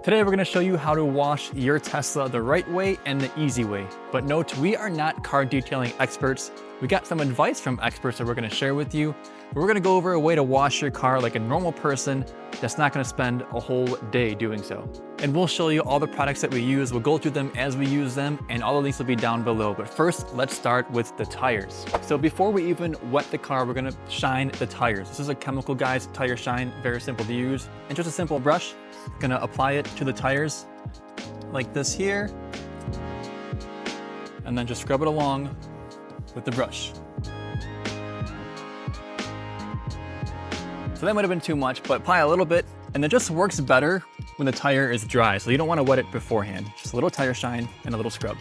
Today we're going to show you how to wash your Tesla the right way and the easy way. But note, we are not car detailing experts. We got some advice from experts that we're going to share with you. We're going to go over a way to wash your car like a normal person that's not going to spend a whole day doing so. And we'll show you all the products that we use. We'll go through them as we use them, and all the links will be down below. But first, let's start with the tires. So before we even wet the car, we're going to shine the tires. This is a Chemical Guys tire shine, very simple to use. And just a simple brush, gonna apply it to the tires like this here, and then just scrub it along with the brush. So that might have been too much, but apply a little bit, and it just works better when the tire is dry, so you don't want to wet it beforehand. Just a little tire shine and a little scrub.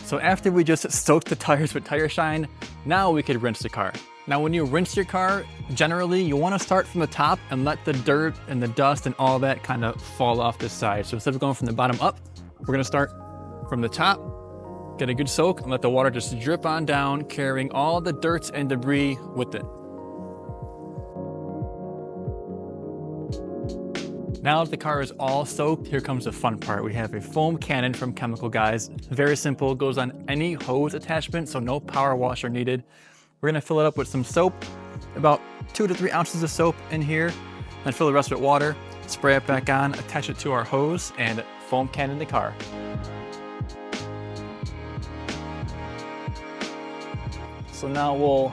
So after we just soaked the tires with tire shine, now we could rinse the car. Now when you rinse your car, generally you want to start from the top and let the dirt and the dust and all that kind of fall off this side. So instead of going from the bottom up, we're going to start from the top, get a good soak, and let the water just drip on down, carrying all the dirt and debris with it. Now that the car is all soaked, here comes the fun part. We have a foam cannon from Chemical Guys. Very simple, goes on any hose attachment, so no power washer needed. We're gonna fill it up with some soap, about 2 to 3 ounces of soap in here, then fill the rest with water, spray it back on, attach it to our hose, and foam cannon the car. So now we'll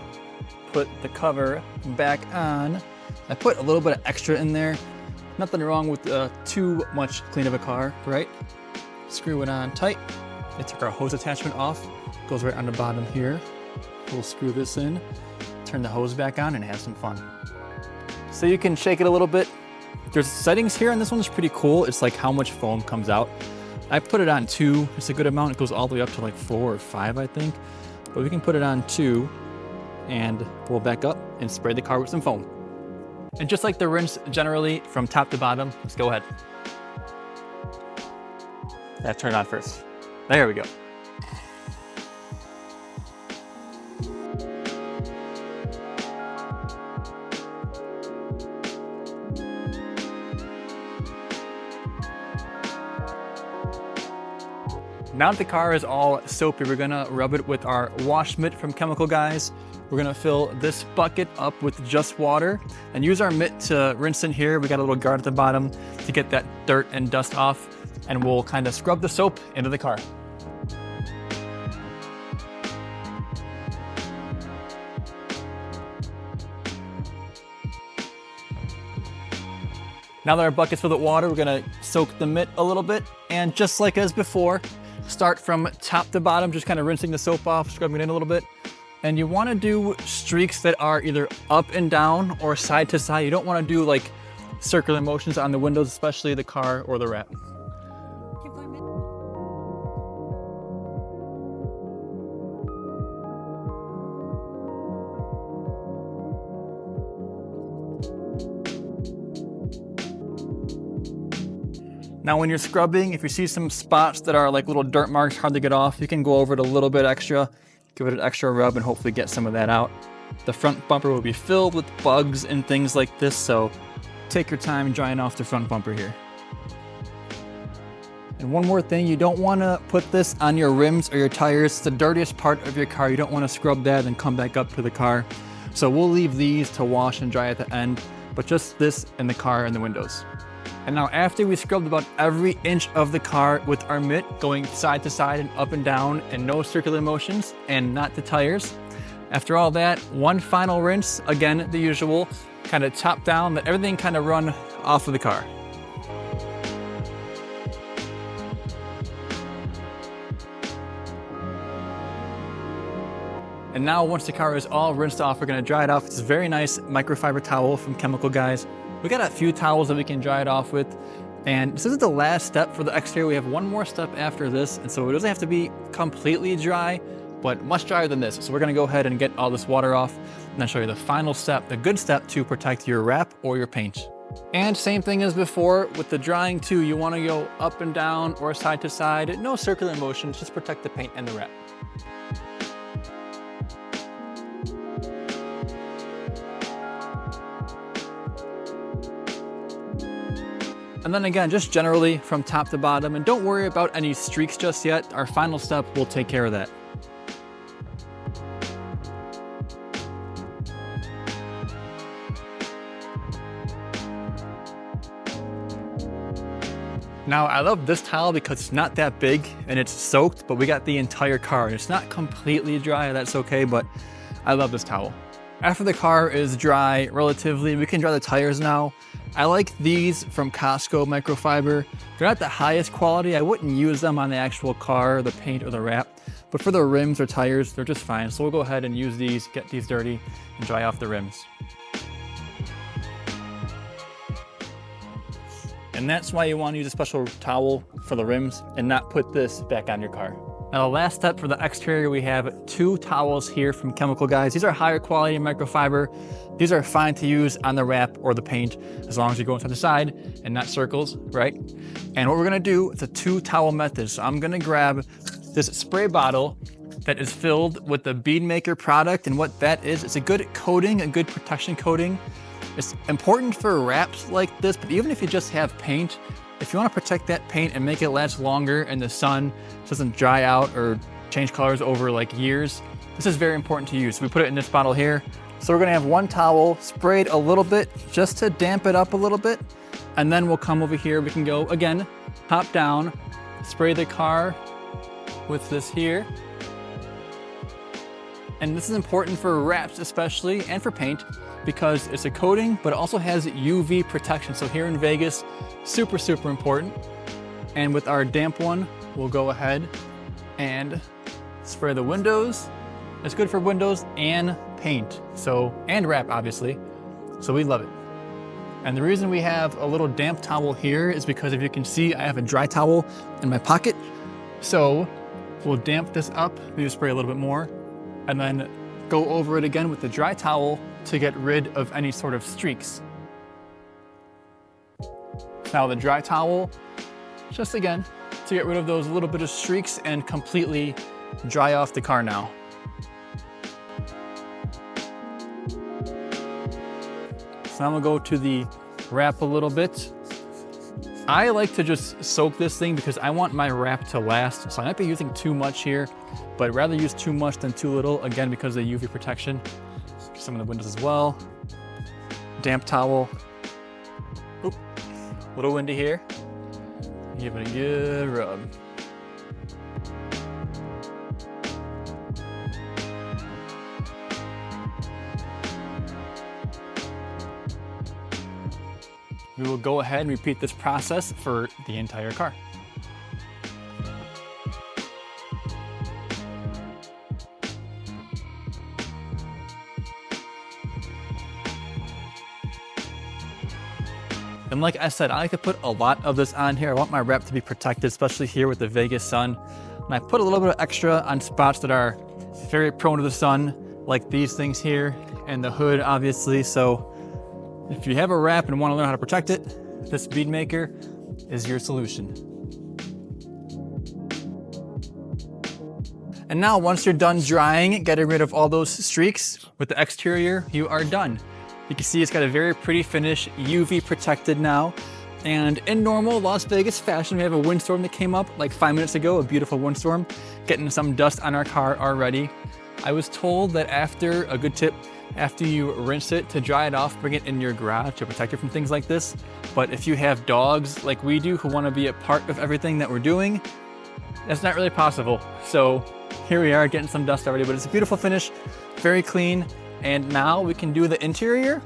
put the cover back on. I put a little bit of extra in there. Nothing wrong with too much clean of a car, right? Screw it on tight. I took our hose attachment off. Goes right on the bottom here. We'll screw this in, turn the hose back on, and have some fun. So you can shake it a little bit. There's settings here, and this one's pretty cool. It's like how much foam comes out. I put it on 2. It's a good amount. It goes all the way up to like 4 or 5, I think. But we can put it on 2, and we'll back up and spray the car with some foam. And just like the rinse generally from top to bottom, let's go ahead. Yeah, turn it on first. There we go. Now that the car is all soapy, we're gonna rub it with our wash mitt from Chemical Guys. We're gonna fill this bucket up with just water and use our mitt to rinse in here. We got a little guard at the bottom to get that dirt and dust off, and we'll kind of scrub the soap into the car. Now that our bucket's filled with water, we're gonna soak the mitt a little bit, and just like as before, start from top to bottom, just kind of rinsing the soap off, scrubbing it in a little bit. And you want to do streaks that are either up and down or side to side. You don't want to do like circular motions on the windows, especially the car or the wrap. Now when you're scrubbing, if you see some spots that are like little dirt marks, hard to get off, you can go over it a little bit extra, give it an extra rub, and hopefully get some of that out. The front bumper will be filled with bugs and things like this, so take your time drying off the front bumper here. And one more thing, you don't want to put this on your rims or your tires. It's the dirtiest part of your car. You don't want to scrub that and come back up to the car. So we'll leave these to wash and dry at the end, but just this in the car and the windows. And now after we scrubbed about every inch of the car with our mitt, going side to side and up and down, and no circular motions, and not the tires. After all that, one final rinse, again, the usual, kind of top down, let everything kind of run off of the car. And now once the car is all rinsed off, we're gonna dry it off. It's a very nice microfiber towel from Chemical Guys. We got a few towels that we can dry it off with. And this isn't the last step for the exterior. We have one more step after this. And so it doesn't have to be completely dry, but much drier than this. So we're gonna go ahead and get all this water off and then show you the final step, the good step to protect your wrap or your paint. And same thing as before with the drying too. You wanna go up and down or side to side. No circular motions, just protect the paint and the wrap. And then again, just generally from top to bottom, and don't worry about any streaks just yet. Our final step will take care of that. Now, I love this towel because it's not that big and it's soaked, but we got the entire car and it's not completely dry. That's okay, but I love this towel. After the car is dry relatively, we can dry the tires now. I like these from Costco microfiber. They're not the highest quality. I wouldn't use them on the actual car, the paint or the wrap, but for the rims or tires, they're just fine. So we'll go ahead and use these, get these dirty and dry off the rims. And that's why you want to use a special towel for the rims and not put this back on your car. Now the last step for the exterior, we have 2 towels here from Chemical Guys. These are higher quality microfiber. These are fine to use on the wrap or the paint as long as you go inside the side and not circles, right? And what we're gonna do is a 2 towel method. So I'm gonna grab this spray bottle that is filled with the Bead Maker product, and what that is, it's a good coating, a good protection coating. It's important for wraps like this, but even if you just have paint, if you want to protect that paint and make it last longer in the sun, so it doesn't dry out or change colors over like years, this is very important to use. So we put it in this bottle here. So we're gonna have 1 towel sprayed a little bit just to damp it up a little bit. And then we'll come over here, we can go again, hop down, spray the car with this here. And this is important for wraps especially, and for paint, because it's a coating, but it also has UV protection. So here in Vegas, super, super important. And with our damp one, we'll go ahead and spray the windows. It's good for windows and paint, and wrap obviously. So we love it. And the reason we have a little damp towel here is because if you can see, I have a dry towel in my pocket. So we'll damp this up, maybe spray a little bit more, and then go over it again with the dry towel to get rid of any sort of streaks. Now the dry towel, just again, to get rid of those little bit of streaks and completely dry off the car now. So now we'll go to the wrap a little bit. I like to just soak this thing because I want my wrap to last. So I might be using too much here, but I'd rather use too much than too little, again, because of the UV protection. Some of the windows as well. Damp towel. Oop, a little windy here. Give it a good rub. We will go ahead and repeat this process for the entire car. And like I said, I like to put a lot of this on here. I want my wrap to be protected, especially here with the Vegas sun. And I put a little bit of extra on spots that are very prone to the sun, like these things here, and the hood, obviously. So if you have a wrap and want to learn how to protect it, this Bead Maker is your solution. And now once you're done drying, getting rid of all those streaks with the exterior, you are done. You can see it's got a very pretty finish, UV protected now. And in normal Las Vegas fashion, we have a windstorm that came up like 5 minutes ago, a beautiful windstorm, getting some dust on our car already. I was told that after, a good tip, after you rinse it, to dry it off, bring it in your garage to protect it from things like this. But if you have dogs like we do who want to be a part of everything that we're doing, that's not really possible. So here we are getting some dust already, but it's a beautiful finish, very clean. And now we can do the interior.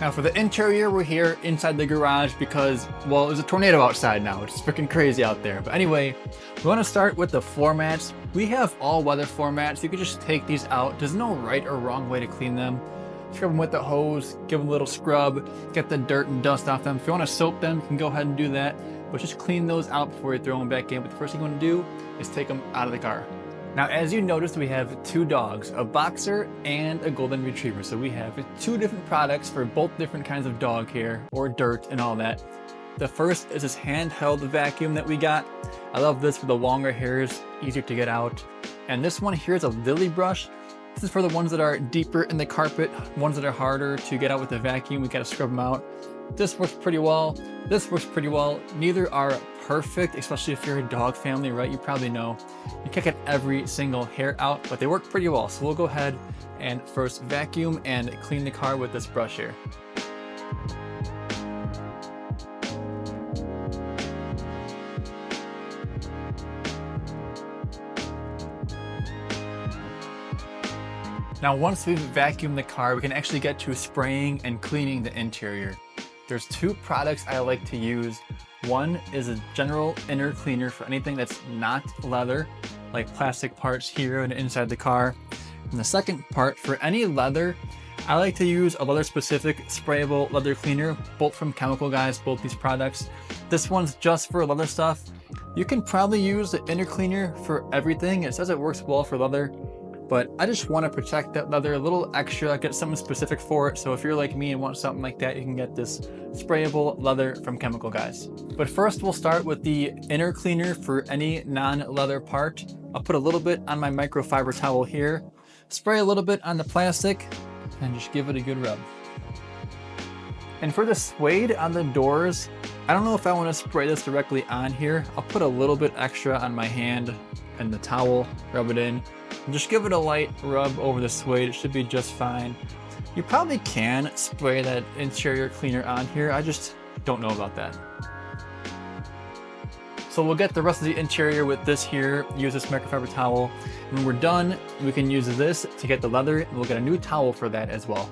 Now for the interior, we're here inside the garage because, well, there's a tornado outside now. It's freaking crazy out there. But anyway, we want to start with the floor mats. We have all weather floor mats. You can just take these out. There's no right or wrong way to clean them. Scrub them with the hose, give them a little scrub, get the dirt and dust off them. If you want to soak them, you can go ahead and do that. But just clean those out before you throw them back in. But the first thing you want to do is take them out of the car. Now, as you noticed, we have 2 dogs, a boxer and a golden retriever. So we have 2 different products for both different kinds of dog hair or dirt and all that. The first is this handheld vacuum that we got. I love this for the longer hairs, easier to get out. And this one here is a lily brush. This is for the ones that are deeper in the carpet, ones that are harder to get out with the vacuum. We gotta scrub them out. This works pretty well. This works pretty well. Neither are perfect, especially if you're a dog family, right? You probably know you can't get every single hair out, but they work pretty well. So we'll go ahead and first vacuum and clean the car with this brush here. Now, once we've vacuumed the car, we can actually get to spraying and cleaning the interior. There's two products I like to use. One is a general inner cleaner for anything that's not leather, like plastic parts here and inside the car. And the second part, for any leather, I like to use a leather specific sprayable leather cleaner, both from Chemical Guys, both these products. This one's just for leather stuff. You can probably use the inner cleaner for everything. It says it works well for leather, but I just want to protect that leather a little extra, get something specific for it. So if you're like me and want something like that, you can get this sprayable leather from Chemical Guys. But first we'll start with the inner cleaner for any non-leather part. I'll put a little bit on my microfiber towel here, spray a little bit on the plastic, and just give it a good rub. And for the suede on the doors, I don't know if I want to spray this directly on here. I'll put a little bit extra on my hand and the towel, rub it in. Just give it a light rub over the suede. It should be just fine. You probably can spray that interior cleaner on here. I just don't know about that. So we'll get the rest of the interior with this here. Use this microfiber towel. When we're done, we can use this to get the leather, and we'll get a new towel for that as well.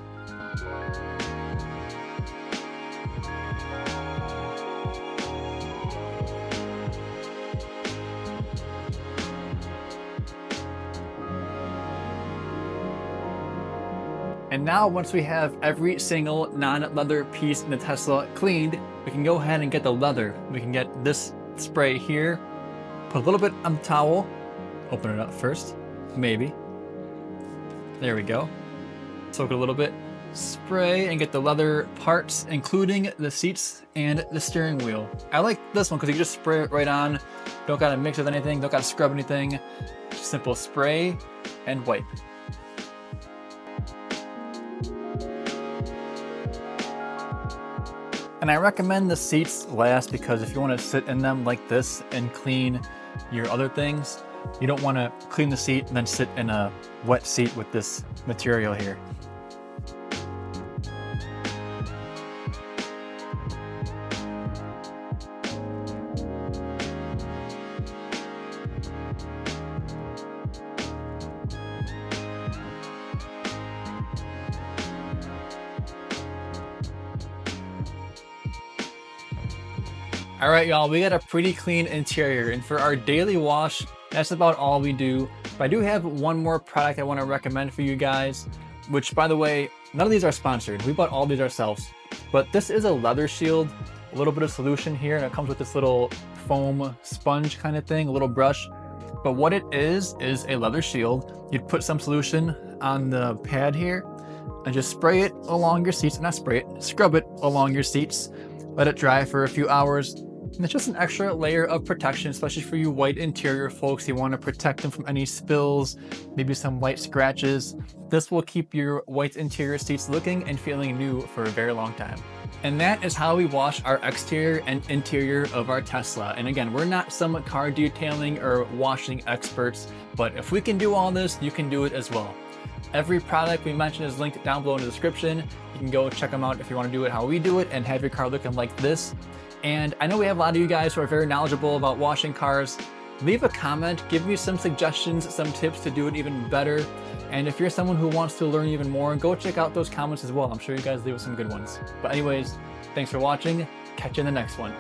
And now once we have every single non-leather piece in the Tesla cleaned, we can go ahead and get the leather. We can get this spray here, put a little bit on the towel, open it up first, maybe. There we go. Soak it a little bit, spray and get the leather parts, including the seats and the steering wheel. I like this one because you can just spray it right on. Don't gotta mix with anything, don't gotta scrub anything. Just simple spray and wipe. And I recommend the seats last because if you want to sit in them like this and clean your other things, you don't want to clean the seat and then sit in a wet seat with this material here. All right, y'all, we got a pretty clean interior, and for our daily wash, that's about all we do. But I do have one more product I want to recommend for you guys, which, by the way, none of these are sponsored. We bought all these ourselves. But this is a leather shield, a little bit of solution here, and it comes with this little foam sponge kind of thing, a little brush. But what it is a leather shield. You'd put some solution on the pad here and just spray it along your seats. Not spray it, scrub it along your seats. Let it dry for a few hours. And it's just an extra layer of protection, especially for you white interior folks. You want to protect them from any spills, maybe some light scratches. This will keep your white interior seats looking and feeling new for a very long time. And that is how we wash our exterior and interior of our Tesla. And again, we're not some car detailing or washing experts, but if we can do all this, you can do it as well. Every product we mentioned is linked down below in the description. You can go check them out if you want to do it how we do it and have your car looking like this. And I know we have a lot of you guys who are very knowledgeable about washing cars. Leave a comment, give me some suggestions, some tips to do it even better. And if you're someone who wants to learn even more, go check out those comments as well. I'm sure you guys leave us some good ones. But anyways, thanks for watching. Catch you in the next one.